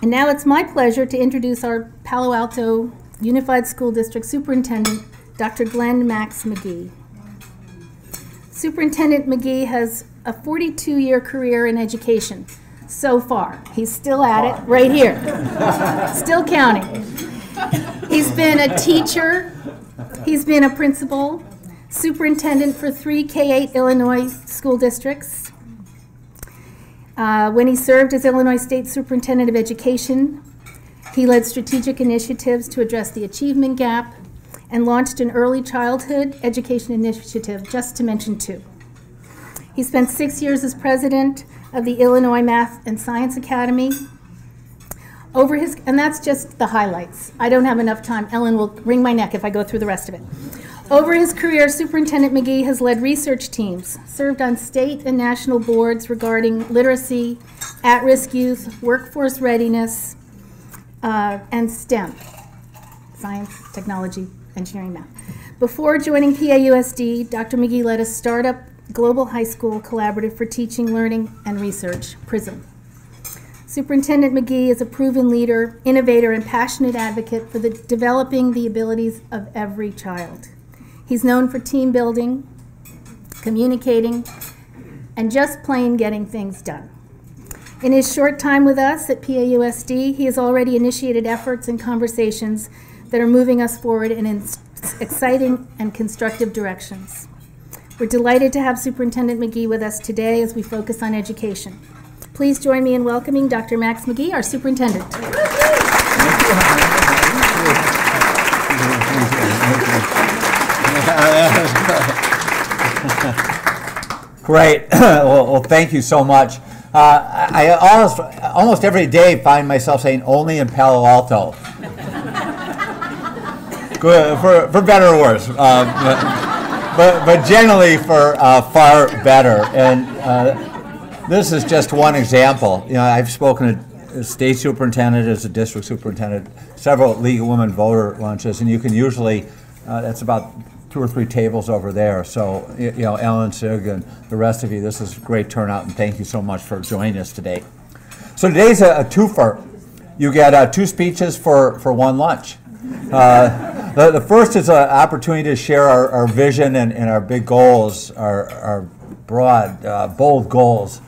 And now it's my pleasure to introduce our Palo Alto Unified School District Superintendent, Dr. Glenn Max McGee. Superintendent McGee has a 42-year career in education so far. He's still at it right here, still counting. He's been a teacher, he's been a principal, superintendent for 3 K-8 Illinois school districts. When he served as Illinois State Superintendent of Education, he led strategic initiatives to address the achievement gap and launched an early childhood education initiative, just to mention 2. He spent 6 years as president of the Illinois Math and Science Academy. And that's just the highlights. I don't have enough time. Ellen will wring my neck if I go through the rest of it. Over his career, Superintendent McGee has led research teams, served on state and national boards regarding literacy, at-risk youth, workforce readiness, and STEM, science, technology, engineering, math. Before joining PAUSD, Dr. McGee led a startup global high school collaborative for teaching, learning, and research, PRISM. Superintendent McGee is a proven leader, innovator, and passionate advocate for developing the abilities of every child. He's known for team building, communicating, and just plain getting things done. In his short time with us at PAUSD, he has already initiated efforts and conversations that are moving us forward in exciting and constructive directions. We're delighted to have Superintendent McGee with us today as we focus on education. Please join me in welcoming Dr. Max McGee, our superintendent. Great. Well, thank you so much. I almost every day find myself saying only in Palo Alto. Good, for better or worse. But generally for far better. And this is just one example. You know, I've spoken to a state superintendent, as a district superintendent, several League of Women Voter lunches, and you can usually, that's about 2 or 3 tables over there. So, you know, Ellen, Sig, and the rest of you, this is a great turnout, and thank you so much for joining us today. So today's a twofer. You get 2 speeches for 1 lunch. The first is an opportunity to share our vision and our big goals, our broad, bold goals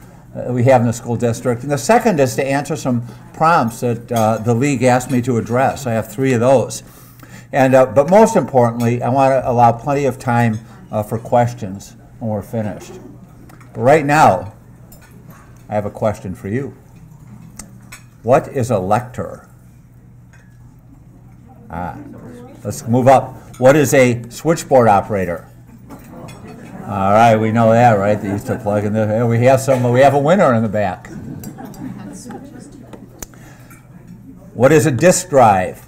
we have in the school district. And the second is to answer some prompts that the League asked me to address. I have 3 of those. And, but most importantly, I want to allow plenty of time for questions when we're finished. But right now, I have a question for you. What is a lector? Let's move up. What is a switchboard operator? All right, we know that, right? They used to plug in the. We have a winner in the back. What is a disk drive?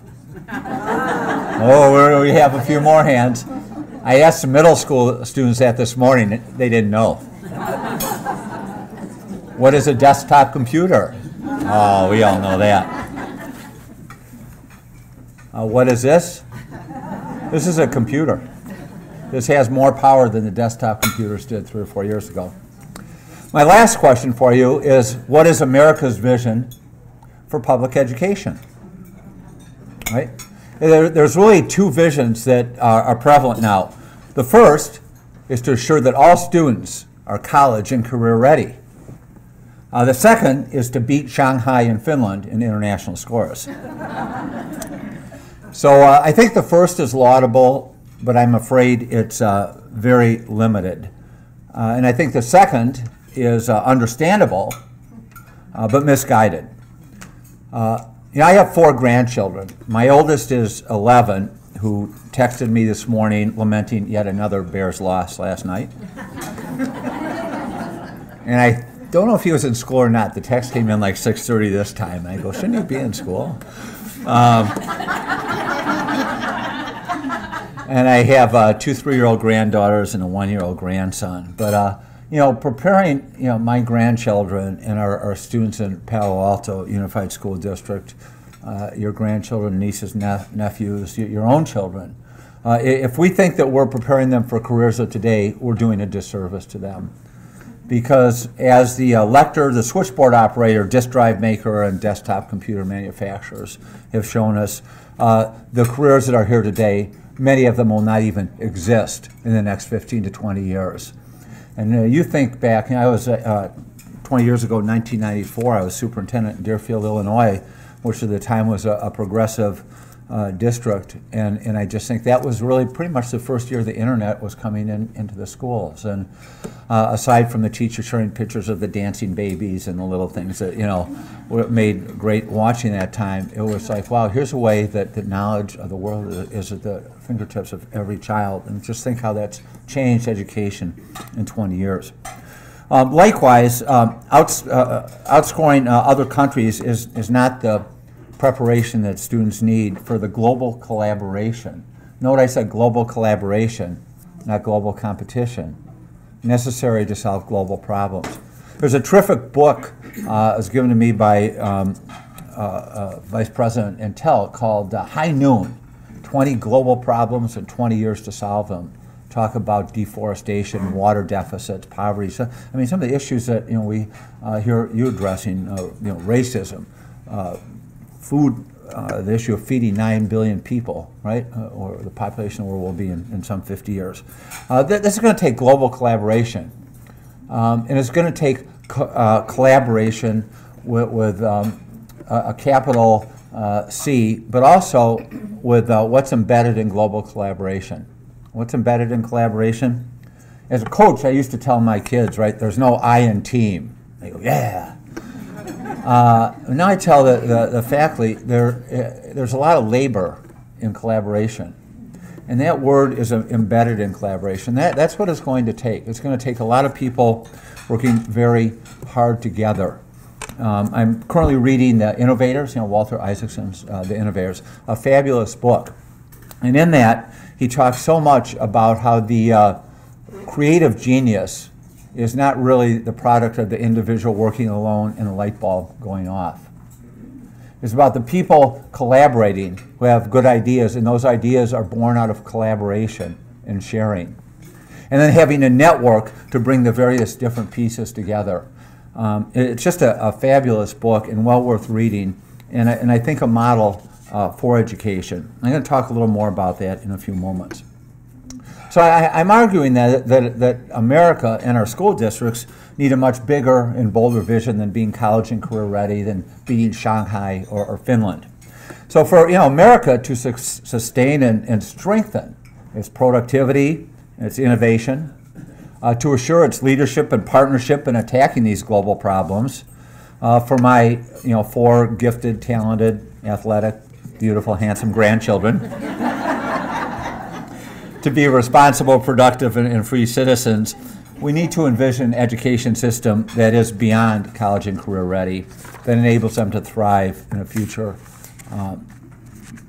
Oh, we have a few more hands. I asked some middle school students that this morning. They didn't know. What is a desktop computer? Oh, we all know that. What is this? This is a computer. This has more power than the desktop computers did 3 or 4 years ago. My last question for you is, what is America's vision for public education? Right? There's really 2 visions that are prevalent now. The first is to ensure that all students are college and career ready. The second is to beat Shanghai and Finland in international scores. So I think the first is laudable, but I'm afraid it's very limited. And I think the second is understandable, but misguided. You know, I have 4 grandchildren. My oldest is 11, who texted me this morning lamenting yet another Bears loss last night. And I don't know if he was in school or not. The text came in like 6:30 this time. And I go, shouldn't he be in school? And I have 2 3-year-old granddaughters and a 1-year-old grandson. But you know, preparing my grandchildren and our students in Palo Alto Unified School District, your grandchildren, nieces, nephews, your own children. If we think that we're preparing them for careers of today, we're doing a disservice to them. because as the lector, the switchboard operator, disk drive maker, and desktop computer manufacturers have shown us, the careers that are here today, many of them will not even exist in the next 15 to 20 years. And you think back, I was 20 years ago, 1994, I was superintendent in Deerfield, Illinois, which at the time was a progressive district, and I just think that was really pretty much the first year the internet was coming into the schools. And aside from the teacher showing pictures of the dancing babies and the little things that, what made great watching that time, it was like, wow, here's a way that the knowledge of the world is at the fingertips of every child. And just think how that's changed education in 20 years. Likewise, outscoring other countries is not the preparation that students need for the global collaboration. Note I said global collaboration, not global competition, necessary to solve global problems. There's a terrific book that was given to me by Vice President Intel called High Noon, 20 Global Problems in 20 Years to Solve Them. Talk about deforestation, water deficits, poverty. So, I mean, some of the issues that we hear you addressing, racism, food, the issue of feeding 9 billion people, right, or the population of the world will be in some 50 years. This is going to take global collaboration, and it's going to take collaboration with a capital C, but also with what's embedded in global collaboration. What's embedded in collaboration? As a coach, I used to tell my kids, right, there's no I in team. They go, yeah. Now I tell the faculty there's a lot of labor in collaboration. And that word is embedded in collaboration. That's what it's going to take. It's going to take a lot of people working very hard together. I'm currently reading The Innovators, Walter Isaacson's The Innovators, a fabulous book. And in that, he talks so much about how the creative genius is not really the product of the individual working alone and a light bulb going off. It's about the people collaborating who have good ideas, and those ideas are born out of collaboration and sharing. And then having a network to bring the various different pieces together. It's just a fabulous book and well worth reading, and I think a model for education. I'm going to talk a little more about that in a few moments. So I'm arguing that America and our school districts need a much bigger and bolder vision than being college and career ready, than being Shanghai or Finland. So for America to sustain and strengthen its productivity, its innovation, to assure its leadership and partnership in attacking these global problems, for my 4 gifted, talented, athletic, beautiful, handsome grandchildren, to be responsible, productive, and free citizens, we need to envision an education system that is beyond college and career ready, that enables them to thrive in a future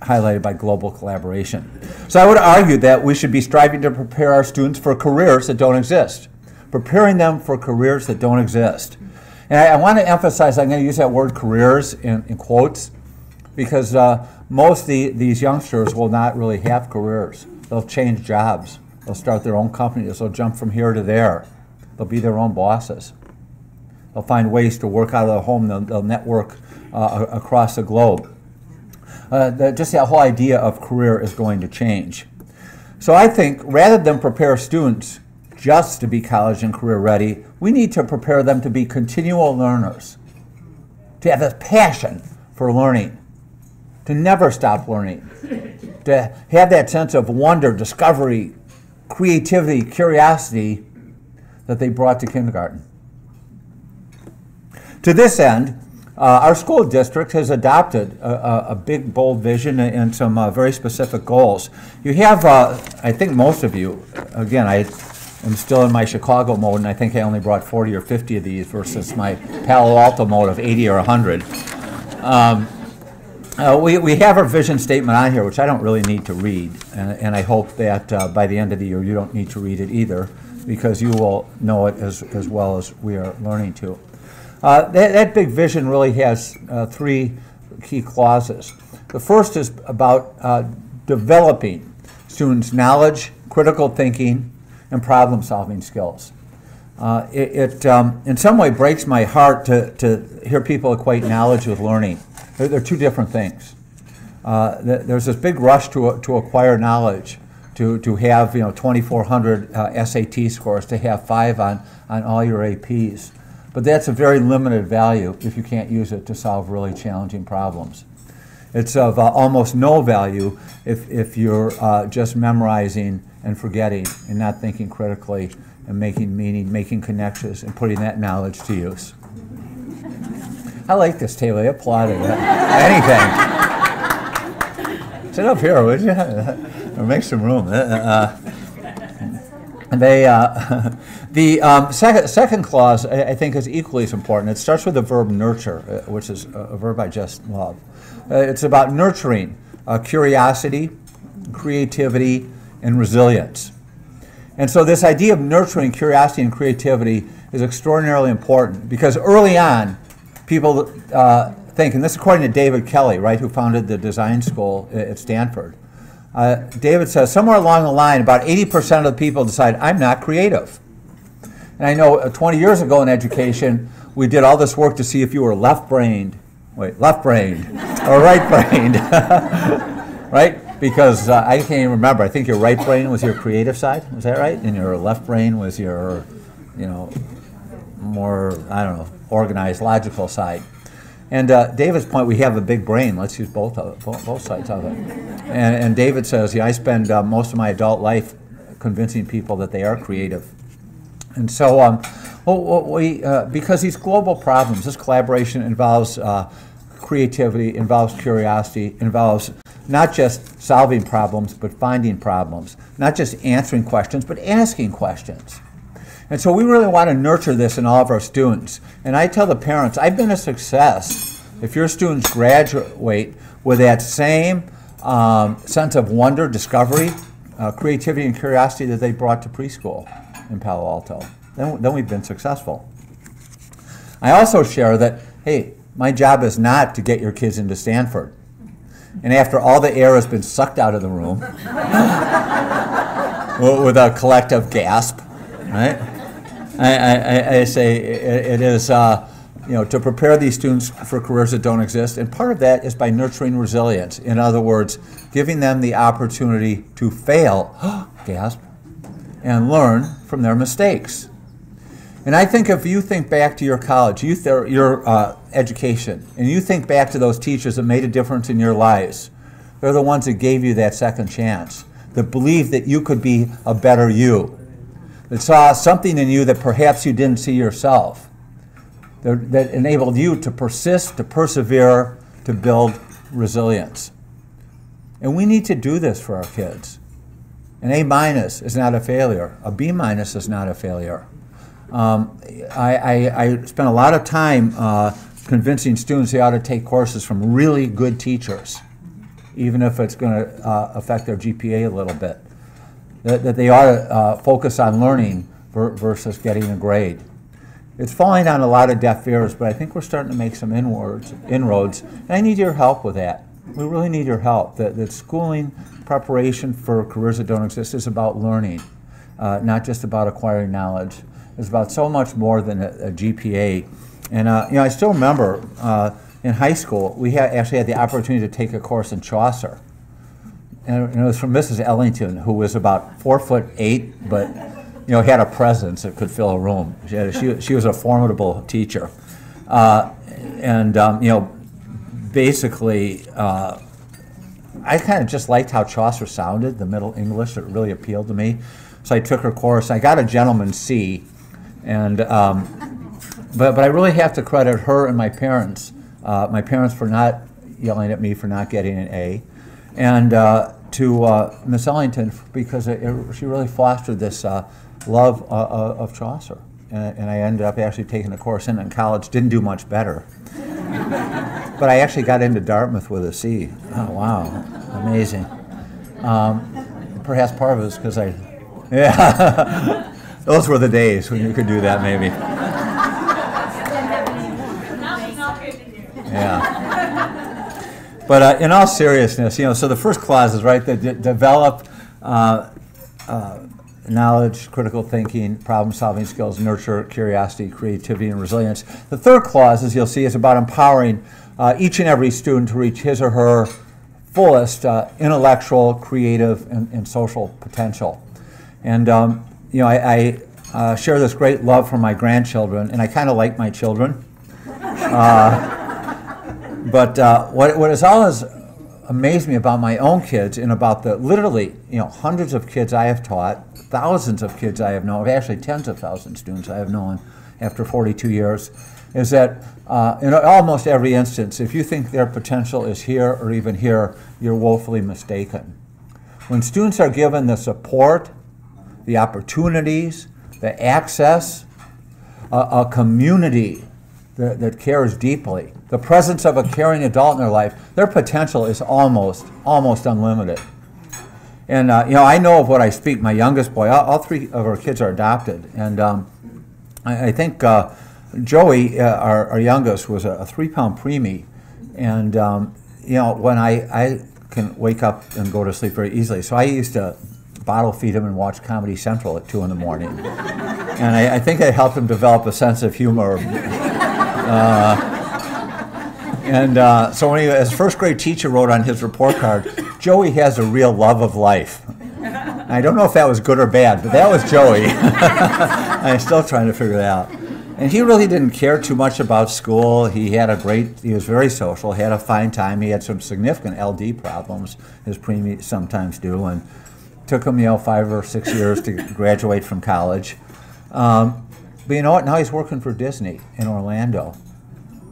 highlighted by global collaboration. So I would argue that we should be striving to prepare our students for careers that don't exist, preparing them for careers that don't exist. And I want to emphasize, I'm going to use that word careers in quotes, because most of these youngsters will not really have careers. They'll change jobs. They'll start their own companies. They'll jump from here to there. They'll be their own bosses. They'll find ways to work out of their home. They'll network across the globe. Just that whole idea of career is going to change. So I think rather than prepare students just to be college and career ready, we need to prepare them to be continual learners, to have a passion for learning, to never stop learning, to have that sense of wonder, discovery, creativity, curiosity that they brought to kindergarten. To this end, our school district has adopted a big, bold vision and some very specific goals. You have, I think most of you, again, I am still in my Chicago mode, and I think I only brought 40 or 50 of these versus my Palo Alto mode of 80 or 100. We have our vision statement on here, which I don't really need to read, and I hope that by the end of the year you don't need to read it either, because you will know it as well as we are learning to. That big vision really has 3 key clauses. The first is about developing students' knowledge, critical thinking, and problem-solving skills. In some way breaks my heart to hear people equate knowledge with learning. They're two different things. There's this big rush to acquire knowledge, to have 2,400 SAT scores, to have 5 on all your APs. But that's a very limited value if you can't use it to solve really challenging problems. It's of almost no value if you're just memorizing and forgetting and not thinking critically and making meaning, making connections, and putting that knowledge to use. I like this table. They applauded anything. Sit up here, would you? Or make some room. The second clause, I think, is equally as important. It starts with the verb nurture, which is a verb I just love. It's about nurturing curiosity, creativity, and resilience. And so this idea of nurturing curiosity and creativity is extraordinarily important because early on, people think, and this is according to David Kelly, right, who founded the design school at Stanford. David says somewhere along the line, about 80% of the people decide, I'm not creative. And I know 20 years ago in education, we did all this work to see if you were left-brained or right-brained, right? Because I can't even remember. I think your right brain was your creative side. Was that right? And your left brain was your, more, organized, logical side. And David's point, we have a big brain. Let's use both sides of it. And David says, I spend most of my adult life convincing people that they are creative. And so because these global problems, this collaboration involves creativity, involves curiosity, involves not just solving problems, but finding problems. Not just answering questions, but asking questions. And so we really want to nurture this in all of our students. And I tell the parents, I've been a success if your students graduate with that same sense of wonder, discovery, creativity, and curiosity that they brought to preschool in Palo Alto. Then we've been successful. I also share that, hey, my job is not to get your kids into Stanford. And after all the air has been sucked out of the room with a collective gasp, right? I say it is to prepare these students for careers that don't exist, and part of that is by nurturing resilience. In other words, giving them the opportunity to fail, gasp, and learn from their mistakes. And I think if you think back to your college, your education, and you think back to those teachers that made a difference in your lives, they're the ones that gave you that second chance, that believed that you could be a better you, that saw something in you that perhaps you didn't see yourself, that enabled you to persist, to persevere, to build resilience. And we need to do this for our kids. An A- is not a failure. A B- is not a failure. I spent a lot of time convincing students they ought to take courses from really good teachers, even if it's going to affect their GPA a little bit. That they ought to focus on learning versus getting a grade. It's falling on a lot of deaf ears, but I think we're starting to make some inroads, and I need your help with that. We really need your help. That schooling preparation for careers that don't exist is about learning, not just about acquiring knowledge. It's about so much more than a GPA. And I still remember in high school, we actually had the opportunity to take a course in Chaucer. And it was from Mrs. Ellington, who was about 4'8", but had a presence that could fill a room. She was a formidable teacher. Basically, I kind of just liked how Chaucer sounded, the Middle English. It really appealed to me. So I took her course. I got a gentleman's C. And but I really have to credit her and my parents for not yelling at me for not getting an A, and to Miss Ellington because she really fostered this love of Chaucer, and I ended up actually taking a course in college. Didn't do much better, but I actually got into Dartmouth with a C. Oh wow, amazing. Perhaps part of it is because yeah. Those were the days when you could do that, maybe. Yeah. But in all seriousness, so the first clause is right that develop knowledge, critical thinking, problem-solving skills, nurture curiosity, creativity, and resilience. The third clause, as you'll see, is about empowering each and every student to reach his or her fullest intellectual, creative, and social potential. And you know, I share this great love for my grandchildren, and I kind of like my children. But what has always amazed me about my own kids and about the literally, you know, hundreds of kids I have taught, thousands of kids I have known, actually tens of thousands of students I have known after 42 years, is that in almost every instance, if you think their potential is here or even here, you're woefully mistaken. When students are given the support, the opportunities, the access, a community that cares deeply, the presence of a caring adult in their life, their potential is almost unlimited. And you know, I know of what I speak. My youngest boy, all three of our kids are adopted, and I think Joey, our youngest, was a 3-pound preemie, and you know, when I can wake up and go to sleep very easily, so I used to bottle feed him and watch Comedy Central at 2 in the morning, and I think I helped him develop a sense of humor. So when his first grade teacher wrote on his report card, Joey has a real love of life. I don't know if that was good or bad, but that was Joey. I'm still trying to figure it out. And he really didn't care too much about school. He was very social, had a fine time. He had some significant LD problems, his preemies sometimes do, and took him, you know, 5 or 6 years to graduate from college. But you know what? Now he's working for Disney in Orlando.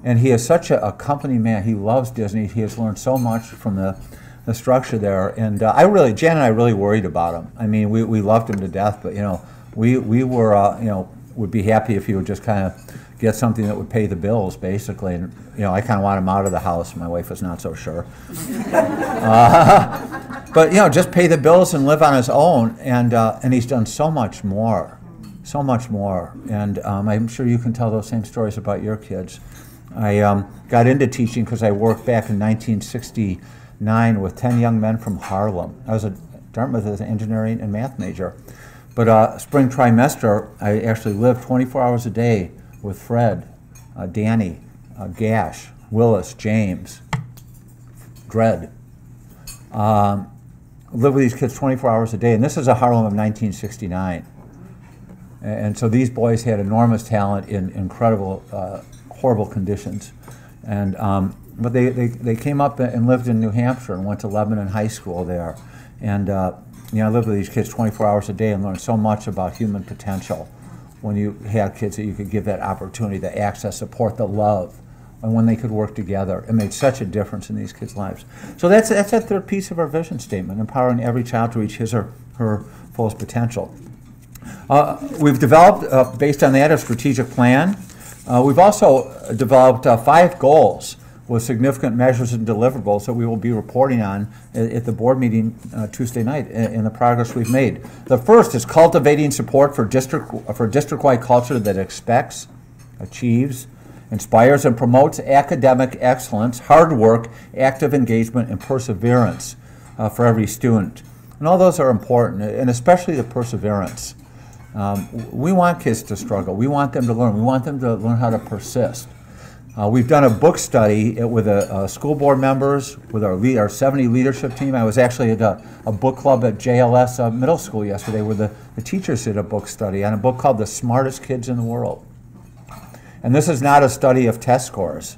And he is such a company man. He loves Disney. He has learned so much from the structure there. And Jan and I really worried about him. I mean, we loved him to death, but you know, we were, you know, would be happy if he would just kind of get something that would pay the bills, basically. And you know, I kind of want him out of the house. My wife is not so sure. But you know, just pay the bills and live on his own. And he's done so much more. So much more, and I'm sure you can tell those same stories about your kids. I got into teaching because I worked back in 1969 with 10 young men from Harlem. I was at Dartmouth as an engineering and math major. But spring trimester, I actually lived 24 hours a day with Fred, Danny, Gash, Willis, James, Dredd. Lived with these kids 24 hours a day, and this is a Harlem of 1969. And so these boys had enormous talent in incredible, horrible conditions. And but they came up and lived in New Hampshire and went to Lebanon High School there. And you know, I lived with these kids 24 hours a day and learned so much about human potential when you had kids that you could give that opportunity, the access, support, the love, and when they could work together. It made such a difference in these kids' lives. So that's that third piece of our vision statement, empowering every child to reach his or her fullest potential. We've developed, based on that, a strategic plan. We've also developed 5 goals with significant measures and deliverables that we will be reporting on at the board meeting Tuesday night in the progress we've made. The first is cultivating support for district-wide culture that expects, achieves, inspires, and promotes academic excellence, hard work, active engagement, and perseverance for every student. And all those are important, and especially the perseverance. We want kids to struggle. We want them to learn. We want them to learn how to persist. We've done a book study with school board members, with our 70 leadership team. I was actually at a book club at JLS Middle School yesterday where the teachers did a book study on a book called The Smartest Kids in the World. And this is not a study of test scores.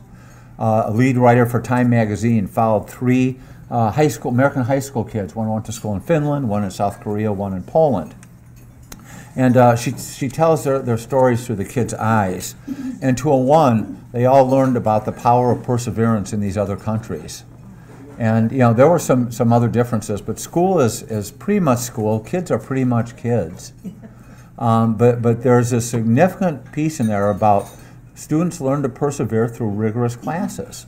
A lead writer for Time magazine followed 3 American high school kids. One went to school in Finland, one in South Korea, one in Poland. And she tells their stories through the kids' eyes. And to a one, they all learned about the power of perseverance in these other countries. And you know, there were some other differences, but school is pretty much school. Kids are pretty much kids. But there's a significant piece in there about students learn to persevere through rigorous classes.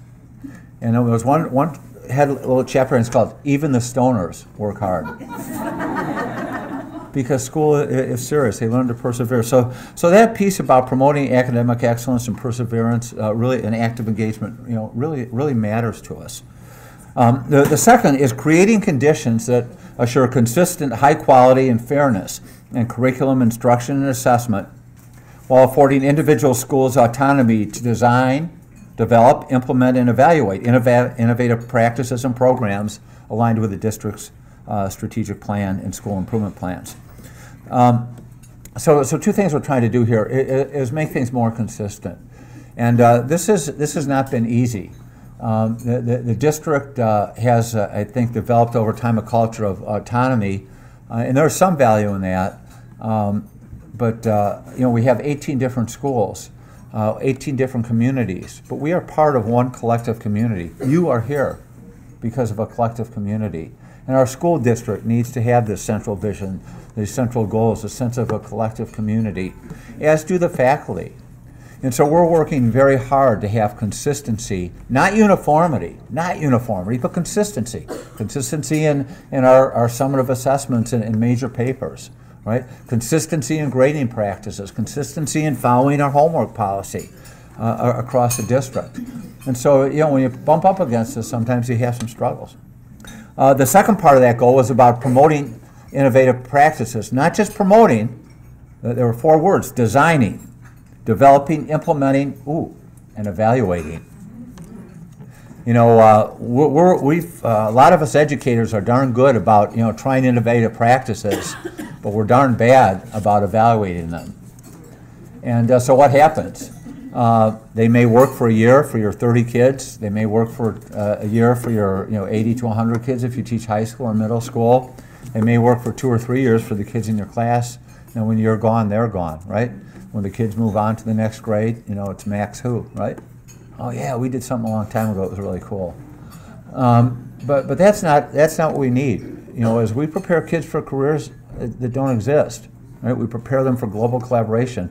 And there was one had a little chapter, and it's called "Even the Stoners Work Hard." Because school is serious, they learn to persevere. So that piece about promoting academic excellence and perseverance, really, and active engagement, you know, really matters to us. The second is creating conditions that assure consistent high quality and fairness in curriculum instruction and assessment, while affording individual schools autonomy to design, develop, implement, and evaluate innovative practices and programs aligned with the district's strategic plan and school improvement plans. So two things we're trying to do here is make things more consistent. And this has not been easy. The district has, I think, developed over time a culture of autonomy, and there's some value in that. But we have 18 different schools, 18 different communities, but we are part of one collective community. You are here because of a collective community. And our school district needs to have this central vision, these central goals, a sense of a collective community, as do the faculty. And so we're working very hard to have consistency, not uniformity, but consistency. Consistency in our summative assessments and major papers, right? Consistency in grading practices, consistency in following our homework policy across the district. And so, when you bump up against this, sometimes you have some struggles. The second part of that goal was about promoting innovative practices, not just promoting, there were 4 words: designing, developing, implementing, and evaluating. A lot of us educators are darn good about trying innovative practices, but we're darn bad about evaluating them. And so what happens? They may work for a year for your 30 kids. They may work for a year for your 80 to 100 kids if you teach high school or middle school. They may work for 2 or 3 years for the kids in your class. And when you're gone, they're gone, right? When the kids move on to the next grade, it's max who, right? Oh yeah, we did something a long time ago. It was really cool. But that's not what we need. As we prepare kids for careers that don't exist, right? We prepare them for global collaboration.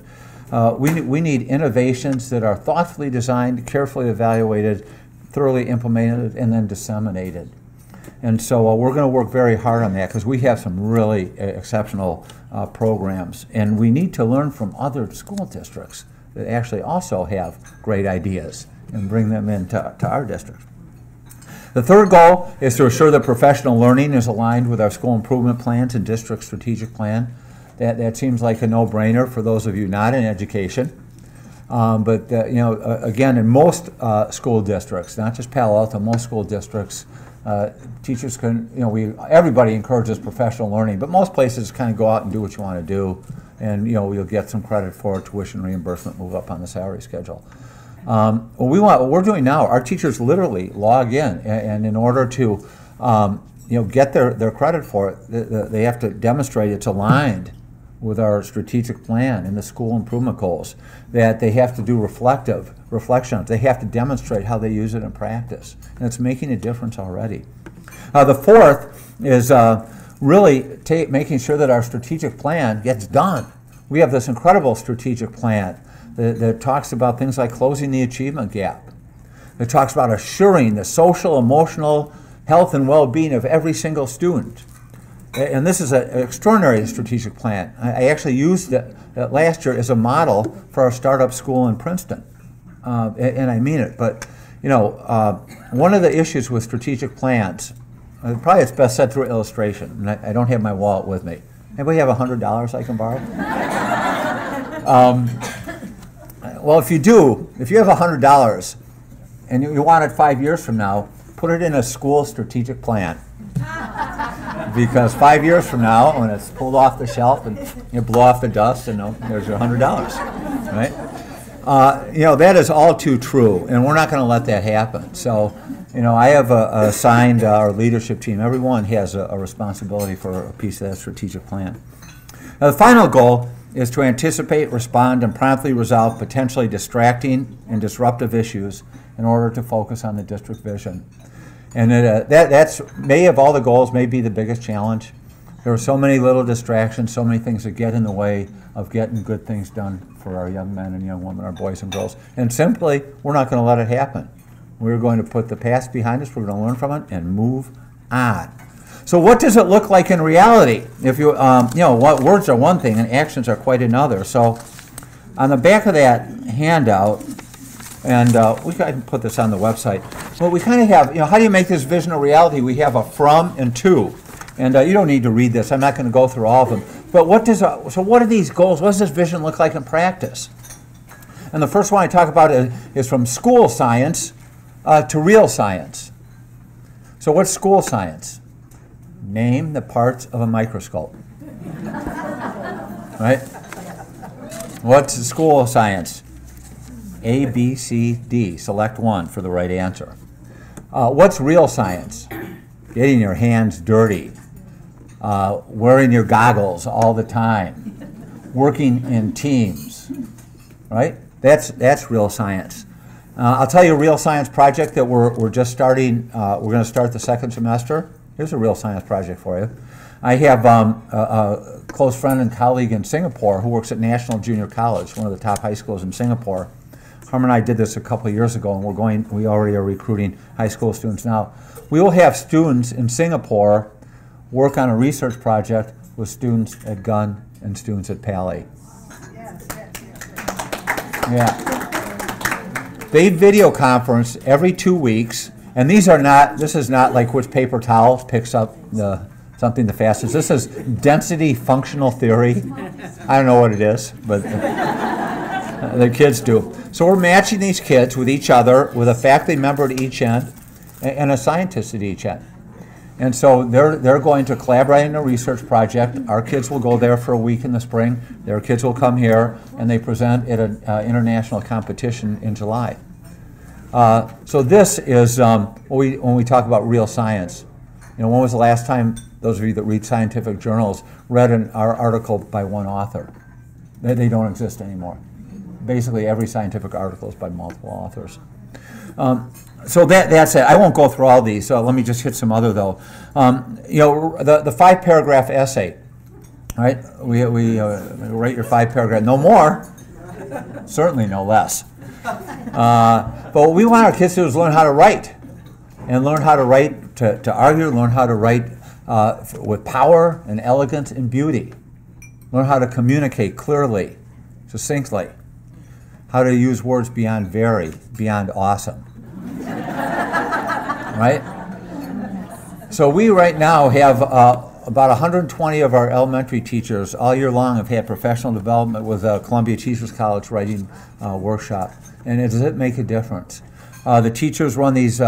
We need innovations that are thoughtfully designed, carefully evaluated, thoroughly implemented, and then disseminated. And so we're going to work very hard on that because we have some really exceptional programs. And we need to learn from other school districts that actually also have great ideas and bring them into our district. The third goal is to assure that professional learning is aligned with our school improvement plans and district strategic plan. That seems like a no-brainer for those of you not in education. Again, in most school districts, not just Palo Alto, most school districts, teachers can, everybody encourages professional learning, but most places kind of go out and do what you want to do, and you'll get some credit for tuition reimbursement, move up on the salary schedule. What we're doing now, our teachers literally log in, and in order to get their credit for it, they have to demonstrate it's aligned with our strategic plan and the school improvement goals, that they have to do reflections. They have to demonstrate how they use it in practice. And it's making a difference already. The fourth is really making sure that our strategic plan gets done. We have this incredible strategic plan that talks about things like closing the achievement gap. It talks about assuring the social, emotional health and well-being of every single student. And this is an extraordinary strategic plan. I actually used it last year as a model for our startup school in Princeton. And I mean it. But, one of the issues with strategic plans, probably it's best said through illustration. And I don't have my wallet with me. Anybody have $100 I can borrow? Well, if you have $100 and you want it 5 years from now, put it in a school strategic plan. Because 5 years from now, when it's pulled off the shelf and you blow off the dust, and there's your $100, right? That is all too true, and we're not going to let that happen. So, I have assigned our leadership team. Everyone has a responsibility for a piece of that strategic plan. Now, the final goal is to anticipate, respond, and promptly resolve potentially distracting and disruptive issues in order to focus on the district vision. And that's may of all the goals may be the biggest challenge. There are so many little distractions, so many things that get in the way of getting good things done for our young men and young women, our boys and girls. And simply, we're not going to let it happen. We're going to put the past behind us, we're going to learn from it, and move on. So what does it look like in reality? If what words are one thing and actions are quite another. So on the back of that handout, and we can put this on the website. Well, we kind of have, how do you make this vision a reality? We have a from and to. And you don't need to read this. I'm not going to go through all of them. But so what are these goals? What does this vision look like in practice? And the first one I talk about is from school science to real science. So what's school science? Name the parts of a microscope. Right? What's school science? A, B, C, D. Select one for the right answer. What's real science? Getting your hands dirty, wearing your goggles all the time, working in teams, right? That's real science. I'll tell you a real science project that we're just starting. We're going to start the second semester. Here's a real science project for you. I have a close friend and colleague in Singapore who works at National Junior College, one of the top high schools in Singapore. Harm and I did this a couple of years ago, and we already are recruiting high school students now. We will have students in Singapore work on a research project with students at Gunn and students at Palo. Yeah. They video conference every 2 weeks, and this is not like which paper towel picks up something the fastest. This is density functional theory. I don't know what it is, but the kids do. So we're matching these kids with each other, with a faculty member at each end and a scientist at each end. And so they're going to collaborate in a research project. Our kids will go there for a week in the spring. Their kids will come here, and they present at an international competition in July. So this is when we talk about real science. You know, when was the last time those of you that read scientific journals read our article by one author? They don't exist anymore. Basically, every scientific article is by multiple authors. So that's it. I won't go through all these. So let me just hit some other though. You know, the 5-paragraph essay. Right? We write your 5-paragraph. No more. Certainly no less. But what we want our kids to do is learn how to write, and learn how to write to argue. Learn how to write with power and elegance and beauty. Learn how to communicate clearly, succinctly. How to use words beyond very, beyond awesome. Right? So we right now have about 120 of our elementary teachers all year long have had professional development with Columbia Teachers College writing workshop. And does it make a difference? The teachers run these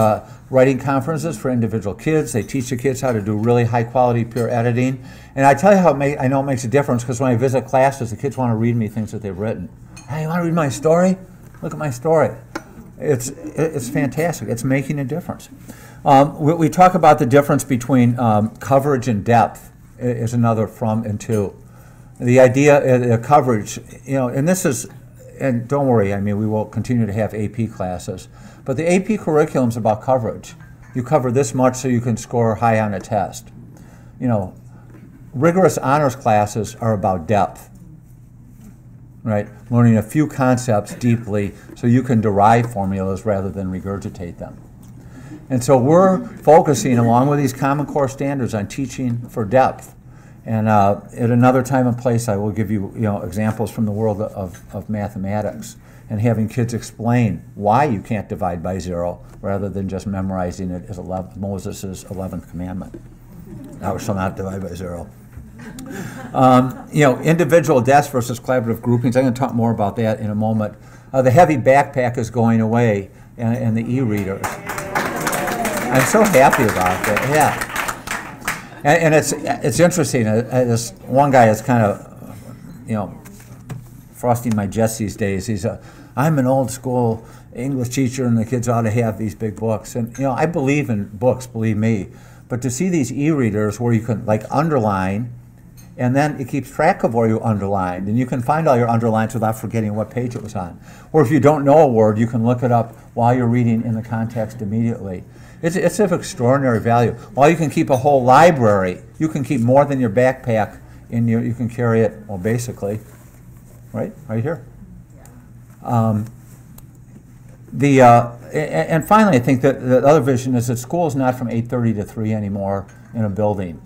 writing conferences for individual kids. They teach the kids how to do really high quality peer editing. And I tell you how I know it makes a difference, because when I visit classes, the kids want to read me things that they've written. Hey, you want to read my story? Look at my story. It's fantastic. It's making a difference. We talk about the difference between coverage and depth is another from and to. The idea of coverage, you know, and this is, and don't worry, I mean, we will continue to have AP classes, but the AP curriculum is about coverage. You cover this much so you can score high on a test. You know, rigorous honors classes are about depth. Right? Learning a few concepts deeply so you can derive formulas rather than regurgitate them. And so we're focusing, along with these Common Core standards, on teaching for depth. And at another time and place, I will give you, examples from the world of mathematics, and having kids explain why you can't divide by 0 rather than just memorizing it as Moses' 11th commandment. Thou shalt not divide by 0. Individual desks versus collaborative groupings. I'm going to talk more about that in a moment. The heavy backpack is going away, and the e-readers. I'm so happy about that. Yeah, and it's interesting. This one guy is kind of, frosting my jets these days. I'm an old school English teacher, and the kids ought to have these big books. And I believe in books, believe me. But to see these e-readers where you can underline, and then it keeps track of where you underlined, and you can find all your underlines without forgetting what page it was on. Or if you don't know a word, you can look it up while you're reading in the context immediately. It's of extraordinary value. While you can keep a whole library, you can keep more than your backpack you can carry it, well, basically, right here. And finally, I think that the other vision is that school is not from 8:30 to 3 anymore in a building.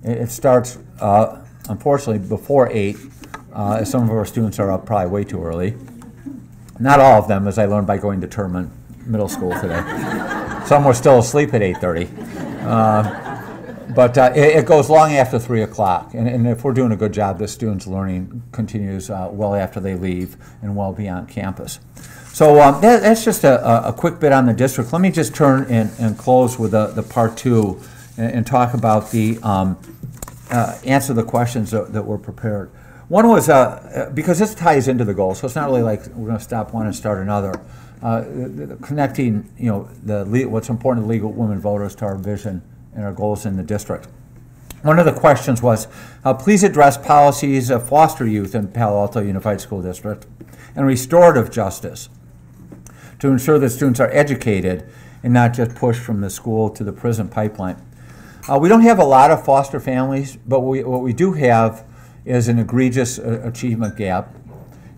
It starts, unfortunately, before 8. Some of our students are up probably way too early. Not all of them, as I learned by going to Terman Middle School today. Some were still asleep at 8:30. But it goes long after 3 o'clock, and if we're doing a good job, the students' learning continues well after they leave and well beyond campus. So that's just a quick bit on the district. Let me just turn and close with the part 2 and talk about the answer the questions that were prepared. One was, because this ties into the goal, so it's not really like we're going to stop one and start another. Connecting, what's important to legal women voters to our vision and our goals in the district. One of the questions was, please address policies of foster youth in Palo Alto Unified School District and restorative justice to ensure that students are educated and not just pushed from the school to the prison pipeline. We don't have a lot of foster families, but what we do have is an egregious achievement gap.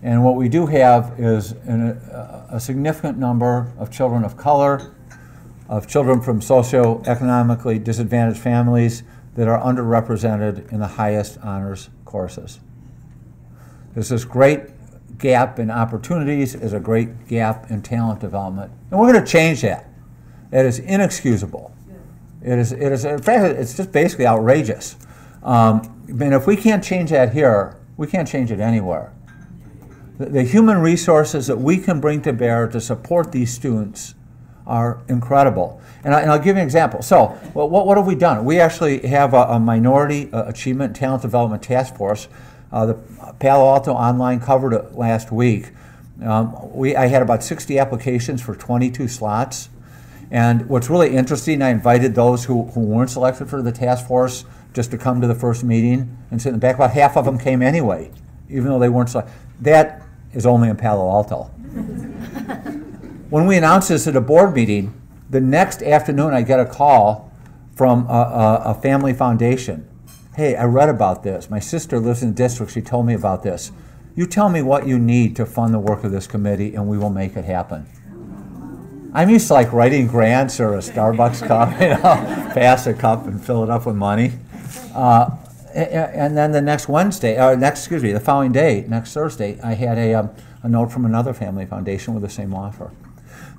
And what we do have is a significant number of children of color, of children from socioeconomically disadvantaged families that are underrepresented in the highest honors courses. There's this great gap in opportunities, is a great gap in talent development. And we're going to change that. It is inexcusable. It is, in fact, it's just basically outrageous. And if we can't change that here, we can't change it anywhere. The human resources that we can bring to bear to support these students are incredible. And I'll give you an example. So what have we done? We actually have a minority achievement and talent development task force. The Palo Alto Online covered it last week. I had about 60 applications for 22 slots. And what's really interesting, I invited those who weren't selected for the task force just to come to the first meeting and sit in the back. About half of them came anyway, even though they weren't selected. That is only in Palo Alto. When we announced this at a board meeting, the next afternoon I get a call from a family foundation. Hey, I read about this. My sister lives in the district. She told me about this. You tell me what you need to fund the work of this committee and we will make it happen. I'm used to like writing grants or a Starbucks cup, pass a cup and fill it up with money. And then the next the following day, next Thursday, I had a note from another family foundation with the same offer.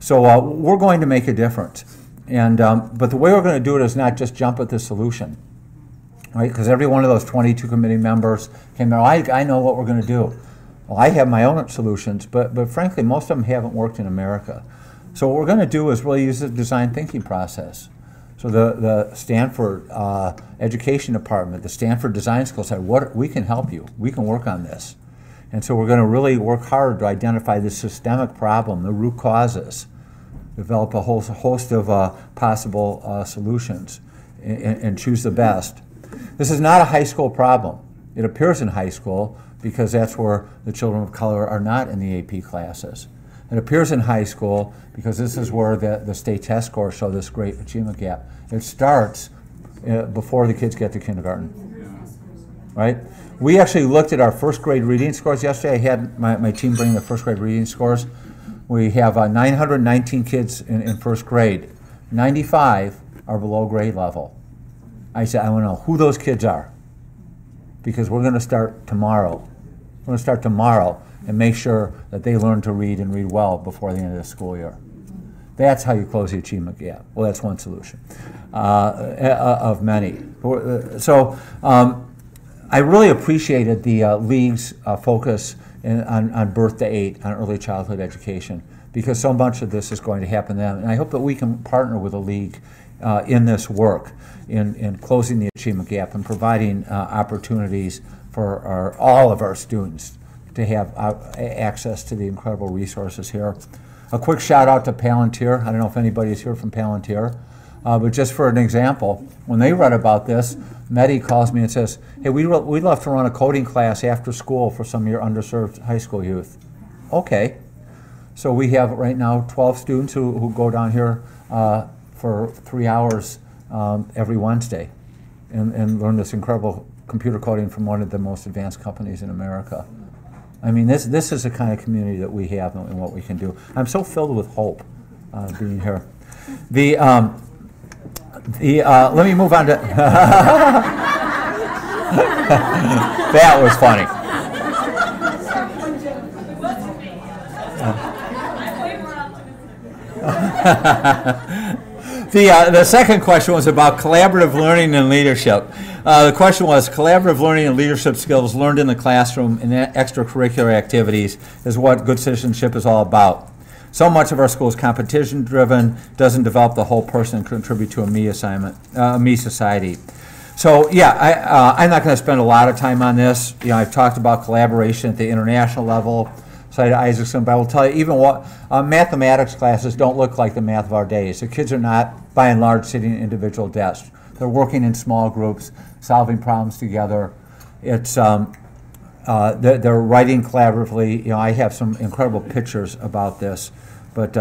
So we're going to make a difference. And but the way we're going to do it is not just jump at the solution, right? Because every one of those 22 committee members came there, I know what we're going to do. Well, I have my own solutions, but frankly, most of them haven't worked in America. So what we're going to do is really use the design thinking process. So the Stanford Education Department, the Stanford Design School said, we can help you. We can work on this. And so we're going to really work hard to identify the systemic problem, the root causes, develop a whole host of possible solutions, and choose the best. This is not a high school problem. It appears in high school because that's where the children of color are not in the AP classes. It appears in high school because this is where the state test scores show this great achievement gap. It starts before the kids get to kindergarten, right? We actually looked at our first grade reading scores yesterday. I had my team bring the first grade reading scores. We have 919 kids in first grade. 95 are below grade level. I said, I want to know who those kids are because we're going to start tomorrow. We're going to start tomorrow and make sure that they learn to read and read well before the end of the school year. That's how you close the achievement gap. Well, that's one solution of many. So I really appreciated the League's focus on birth to 8, on early childhood education, because so much of this is going to happen then. And I hope that we can partner with the League in this work, in closing the achievement gap and providing opportunities for all of our students to have access to the incredible resources here. A quick shout out to Palantir. I don't know if anybody is here from Palantir, but just for an example, when they read about this, Medi calls me and says, hey, we'd love to run a coding class after school for some of your underserved high school youth. Okay. So we have right now 12 students who go down here for 3 hours every Wednesday and learn this incredible computer coding from one of the most advanced companies in America. I mean, this is the kind of community that we have and what we can do. I'm so filled with hope being here. Let me move on to... That was funny. The second question was about collaborative learning and leadership. The question was, collaborative learning and leadership skills learned in the classroom and extracurricular activities is what good citizenship is all about. So much of our school is competition-driven, doesn't develop the whole person and contribute to a me society. So yeah, I'm not going to spend a lot of time on this. You know, I've talked about collaboration at the international level, cited Isaacson, but I will tell you, even what mathematics classes don't look like the math of our days. The kids are not, by and large, sitting at individual desks. They're working in small groups, solving problems together. It's they're writing collaboratively. You know, I have some incredible pictures about this, but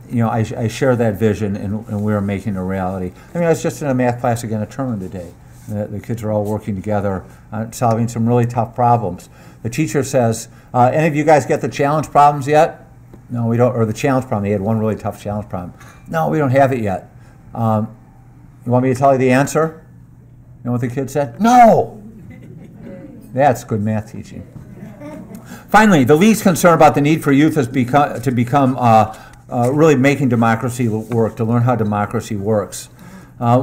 you know, I share that vision, and we're making it a reality. I mean, I was just in a math class again at Terman today. The kids are all working together on solving some really tough problems. The teacher says, any of you guys get the challenge problems yet? No, we don't, or the challenge problem. They had one really tough challenge problem. No, we don't have it yet. You want me to tell you the answer? You know what the kid said? No! That's good math teaching. Finally, the least concern about the need for youth is to become really making democracy work, to learn how democracy works.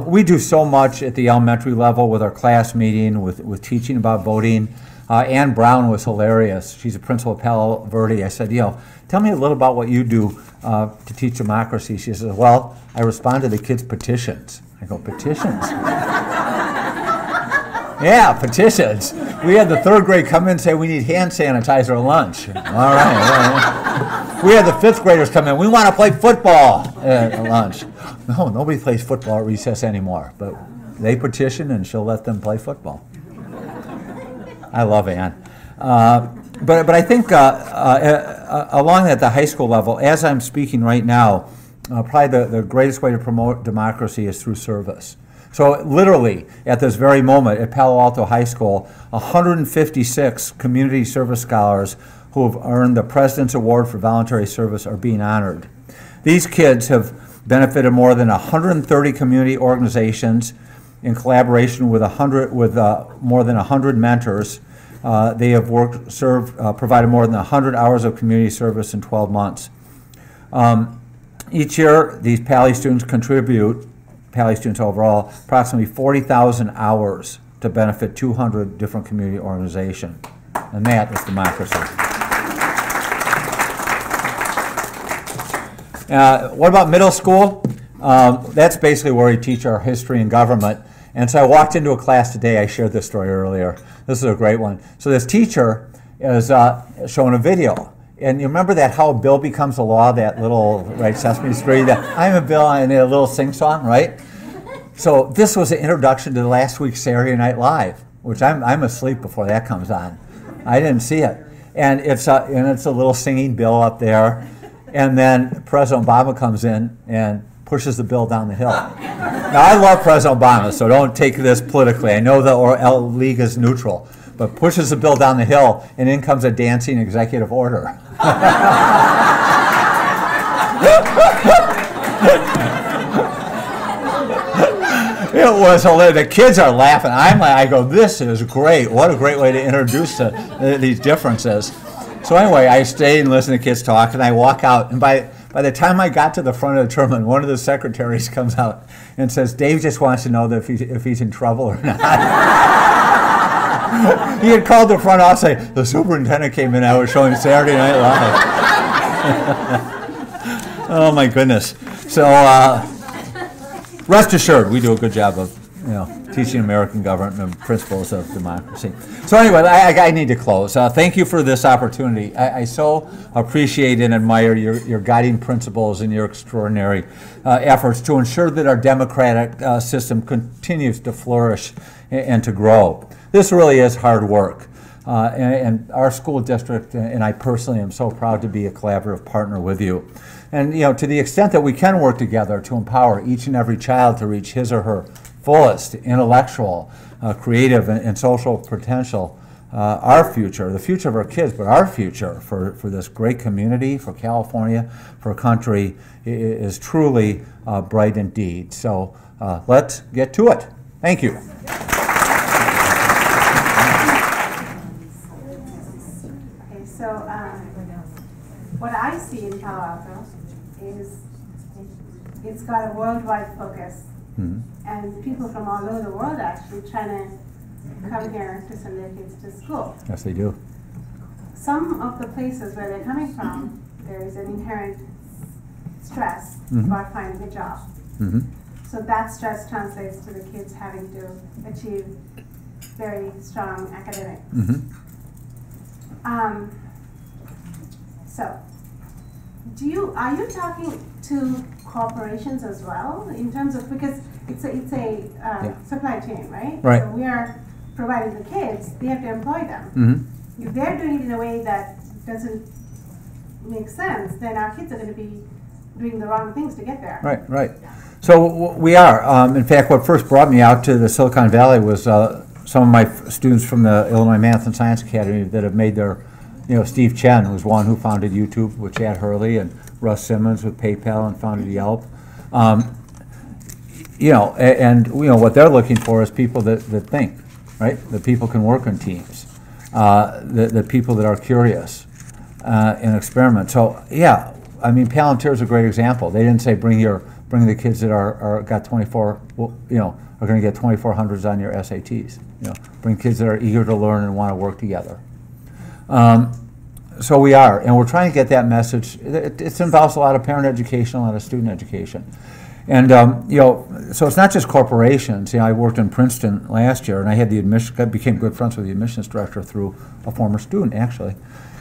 We do so much at the elementary level with our class meeting, with teaching about voting. Ann Brown was hilarious. She's a principal of Palo Alto. I said, you know, tell me a little about what you do to teach democracy. She says, well, I respond to the kids' petitions. I go, petitions? Yeah, petitions. We had the third grade come in and say, we need hand sanitizer at lunch. All right. We had the fifth graders come in, we want to play football at lunch. No, nobody plays football at recess anymore, but they petition and she'll let them play football. I love Ann. But I think along at the high school level, as I'm speaking right now, probably the greatest way to promote democracy is through service. So literally, at this very moment at Palo Alto High School, 156 community service scholars who have earned the President's Award for Voluntary Service are being honored. These kids have benefited more than 130 community organizations in collaboration with more than 100 mentors. They have provided more than 100 hours of community service in 12 months. Each year, these Pali students contribute, Pali students overall, approximately 40,000 hours to benefit 200 different community organizations. And that is democracy. What about middle school? That's basically where we teach our history and government. And so I walked into a class today, I shared this story earlier. This is a great one. So this teacher is showing a video. And you remember that how a bill becomes a law, that little, right, Sesame Street, that I'm a bill, and a little sing-song, right? So this was an introduction to last week's Saturday Night Live, which I'm asleep before that comes on. I didn't see it. And it's a little singing bill up there. And then President Obama comes in and pushes the bill down the hill. Now, I love President Obama, so don't take this politically. I know the league is neutral, but pushes the bill down the hill, and in comes a dancing executive order. It was hilarious. The kids are laughing. I go, this is great. What a great way to introduce these differences. So anyway, I stayed and listened to kids talk, and I walk out, and by the time I got to the front of the terminal, one of the secretaries comes out and says, Dave just wants to know that if he's in trouble or not. He had called the front office and say, the superintendent came in, I was showing Saturday Night Live. Oh my goodness. So rest assured, we do a good job of teaching American government and principles of democracy. So anyway, I need to close. Thank you for this opportunity. I so appreciate and admire your guiding principles and your extraordinary efforts to ensure that our democratic system continues to flourish and to grow. This really is hard work. And our school district and I personally am so proud to be a collaborative partner with you. And to the extent that we can work together to empower each and every child to reach his or her fullest intellectual, creative, and social potential, our future, the future of our kids, but our future for this great community, for California, for a country, is truly bright indeed. So let's get to it. Thank you. Okay, so what I see in Palo Alto is it's got a worldwide focus. And people from all over the world actually trying to come here to send their kids to school. Yes, they do. Some of the places where they're coming from, there is an inherent stress about finding a job. So that stress translates to the kids having to achieve very strong academics. So, are you talking to corporations as well in terms of, because it's a supply chain, right? Right. So we are providing the kids, they have to employ them. If they're doing it in a way that doesn't make sense, then our kids are going to be doing the wrong things to get there. Right, right. So we are. In fact, what first brought me out to the Silicon Valley was some of my students from the Illinois Math and Science Academy that have made their, Steve Chen was one who founded YouTube with Chad Hurley, and Russ Simmons with PayPal and founded Yelp. What they're looking for is people that think, right? That people can work in teams, the people that are curious and experiment. So yeah, I mean, Palantir is a great example. They didn't say bring the kids that are got 24, are going to get 2400s on your SATs. Bring kids that are eager to learn and want to work together. So we are, and we're trying to get that message. It involves a lot of parent education, a lot of student education. And, so it's not just corporations. I worked in Princeton last year, and I had became good friends with the admissions director through a former student, actually.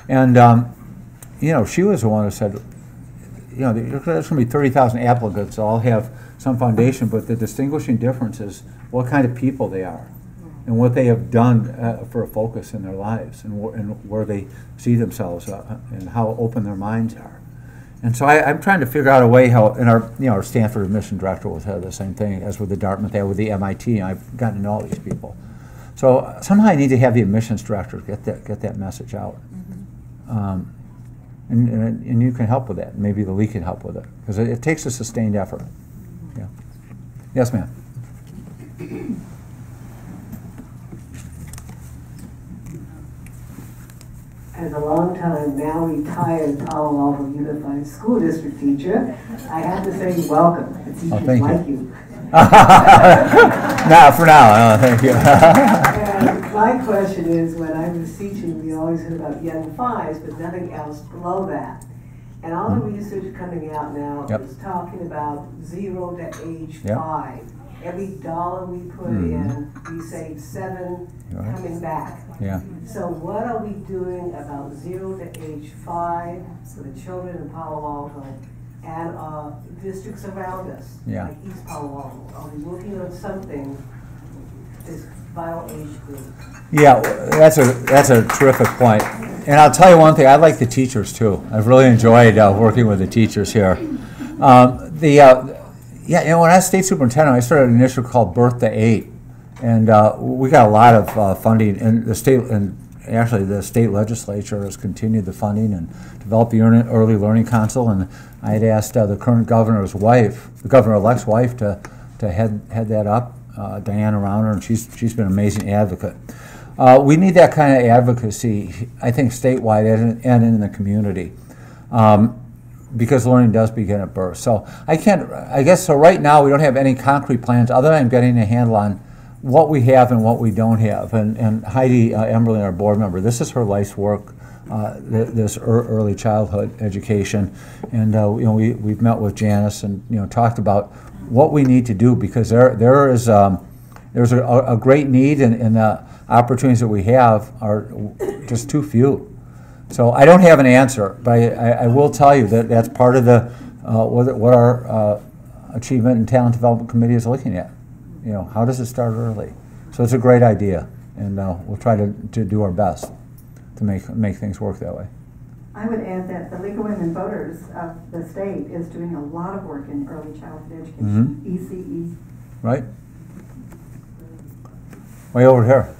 And, she was the one who said, there's going to be 30,000 applicants. They'll all have some foundation, but the distinguishing difference is what kind of people they are and what they have done for a focus in their lives and where they see themselves and how open their minds are. And so I'm trying to figure out a way how, and our Stanford admission director will tell the same thing as with the Dartmouth, with the MIT, and I've gotten to know all these people. So somehow I need to have the admissions director get that message out. And you can help with that. Maybe the league can help with it, because it takes a sustained effort. Yeah. Yes, ma'am. As a long-time, now retired Palo Alto Unified School District teacher, I have to say welcome. The teachers like you. Not for now. Thank you. And my question is, when I was teaching, we always heard about young fives, but nothing else below that. And all the research coming out now is talking about 0 to age 5. Every dollar we put in, we save 7 coming back. Yeah. So what are we doing about 0 to age 5 for the children in Palo Alto and districts around us, like East Palo Alto? Are we working on something this vital age group? Yeah, that's a terrific point. And I'll tell you one thing, I like the teachers too. I've really enjoyed working with the teachers here. When I was state superintendent, I started an initiative called Birth to 8, and we got a lot of funding. And the state legislature has continued the funding and developed the Early Learning Council. And I had asked the current governor's wife, the governor-elect's wife, to head that up, Diana Rauner, and she's been an amazing advocate. We need that kind of advocacy, I think, statewide and in the community. Because learning does begin at birth. So so right now we don't have any concrete plans other than getting a handle on what we have and what we don't have. And Heidi Emberlin, our board member, this is her life's work, this early childhood education. And we've met with Janice and talked about what we need to do, because there's a great need, and the opportunities that we have are just too few. So I don't have an answer, but I will tell you that that's part of the what our Achievement and Talent Development Committee is looking at. How does it start early? So it's a great idea, and we'll try to do our best to make things work that way. I would add that the League of Women Voters of the state is doing a lot of work in early childhood education, ECE. Right. Way over here.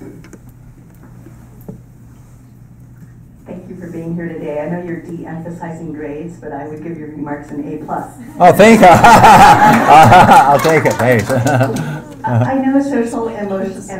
Thank you for being here today. I know you're de-emphasizing grades, but I would give your remarks an A+. Oh, thank you. I'll take it. Thanks. I know social and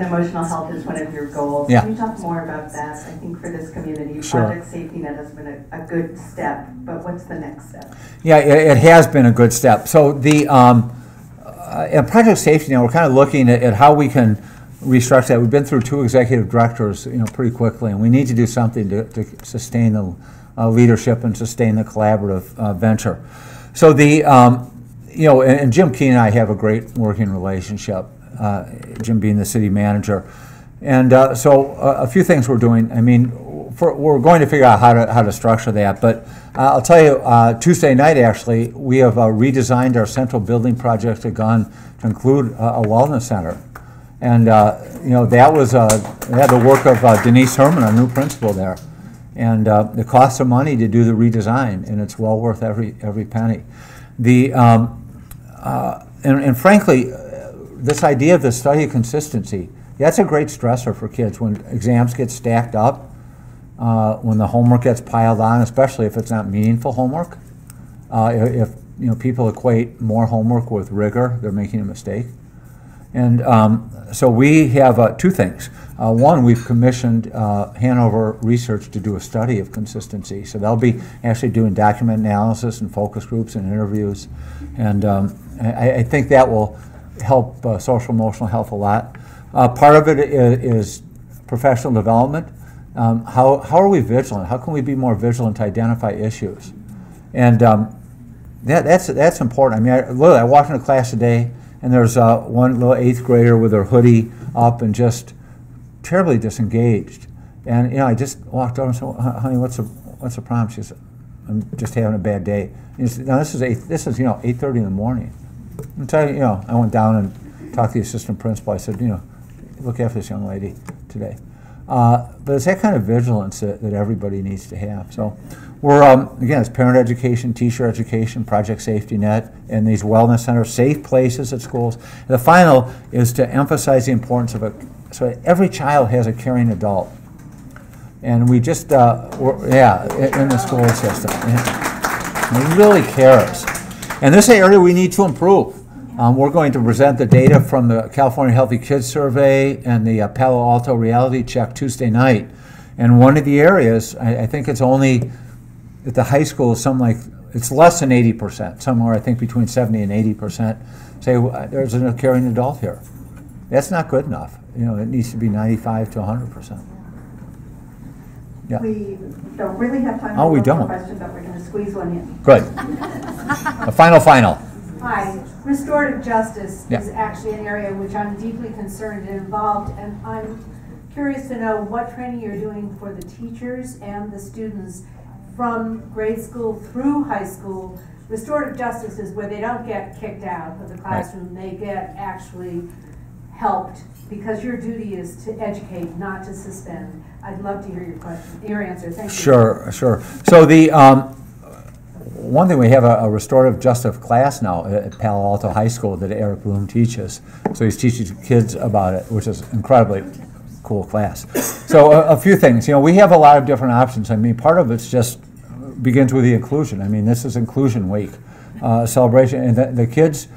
emotional health is one of your goals. Yeah. Can you talk more about that? I think for this community, Sure. Project Safety Net has been a good step, but what's the next step? Yeah, it has been a good step. So the at Project Safety Net, we're kind of looking at how we can restructure that. We've been through 2 executive directors, pretty quickly, and we need to do something to sustain the leadership and sustain the collaborative venture. So the and Jim Keen and I have a great working relationship. Jim being the city manager, and so a few things we're doing. I mean, we're going to figure out how to structure that. But I'll tell you, Tuesday night actually, we have redesigned our central building project to include a wellness center, and that was we had the work of Denise Herman, our new principal there, and it costs some money to do the redesign, and it's well worth every penny. The and frankly, this idea of the study of consistency, that's a great stressor for kids when exams get stacked up, when the homework gets piled on, especially if it's not meaningful homework. If people equate more homework with rigor, they're making a mistake. And so we have 2 things. One, we've commissioned Hanover Research to do a study of consistency. So they'll be actually doing document analysis and focus groups and interviews. And I think that will help social emotional health a lot. Part of it is professional development. How are we vigilant? How can we be more vigilant to identify issues? And that's important. I mean, I walked into class today, and there's one little 8th grader with her hoodie up and just terribly disengaged. And I just walked over and said, "Honey, what's the problem?" She said, "I'm just having a bad day." Now this is 8:30 in the morning. And so, I went down and talked to the assistant principal. I said, look after this young lady today. But it's that kind of vigilance that everybody needs to have. So we're, again, it's parent education, teacher education, Project Safety Net, and these wellness centers, safe places at schools. And the final is to emphasize the importance of so every child has a caring adult. And we just, in the school system. He really cares. And this area we need to improve. We're going to present the data from the California Healthy Kids Survey and the Palo Alto Reality Check Tuesday night. And one of the areas, I think it's only at the high school, it's less than 80%, somewhere I think between 70 and 80%, say there's a caring adult here. That's not good enough. It needs to be 95 to 100%. Yeah. We don't really have time we for don't. one question, but we're going to squeeze one in. Good. A final. Hi. Restorative justice Yeah. is actually an area which I'm deeply concerned and involved, and I'm curious to know what training you're doing for the teachers and the students from grade school through high school. Restorative justice is where they don't get kicked out of the classroom, they get actually helped, because your duty is to educate, not to suspend. I'd love to hear your answer. Thank you. Sure. So the one thing, we have a restorative justice class now at Palo Alto High School that Eric Bloom teaches. So he's teaching kids about it, which is incredibly cool class. So a few things. We have a lot of different options. I mean, part of it's just begins with the inclusion. I mean, this is Inclusion Week celebration, and the kids.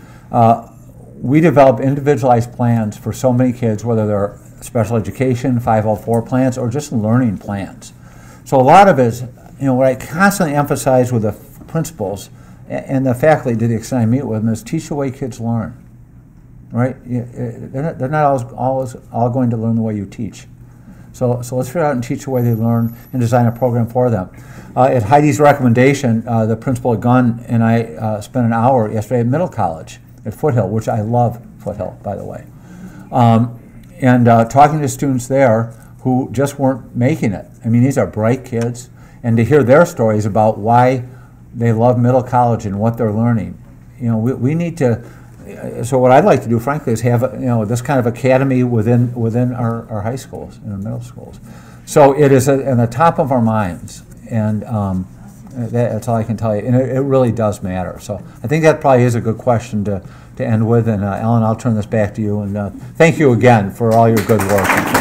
We develop individualized plans for so many kids, whether they're special education, 504 plans, or just learning plans. So a lot of it is, what I constantly emphasize with the principals and the faculty to the extent I meet with them is teach the way kids learn, right? They're not always all going to learn the way you teach. So let's figure out and teach the way they learn and design a program for them. At Heidi's recommendation, the principal at Gunn and I spent an hour yesterday at Middle College at Foothill, which I love Foothill, by the way, and talking to students there who just weren't making it. I mean, these are bright kids, and to hear their stories about why they love Middle College and what they're learning. We need to. So what I'd like to do, frankly, is have this kind of academy within our high schools and our middle schools. So it is in the top of our minds, and that's all I can tell you. And it really does matter. So I think that probably is a good question to end with. And Ellen, I'll turn this back to you. And thank you again for all your good work.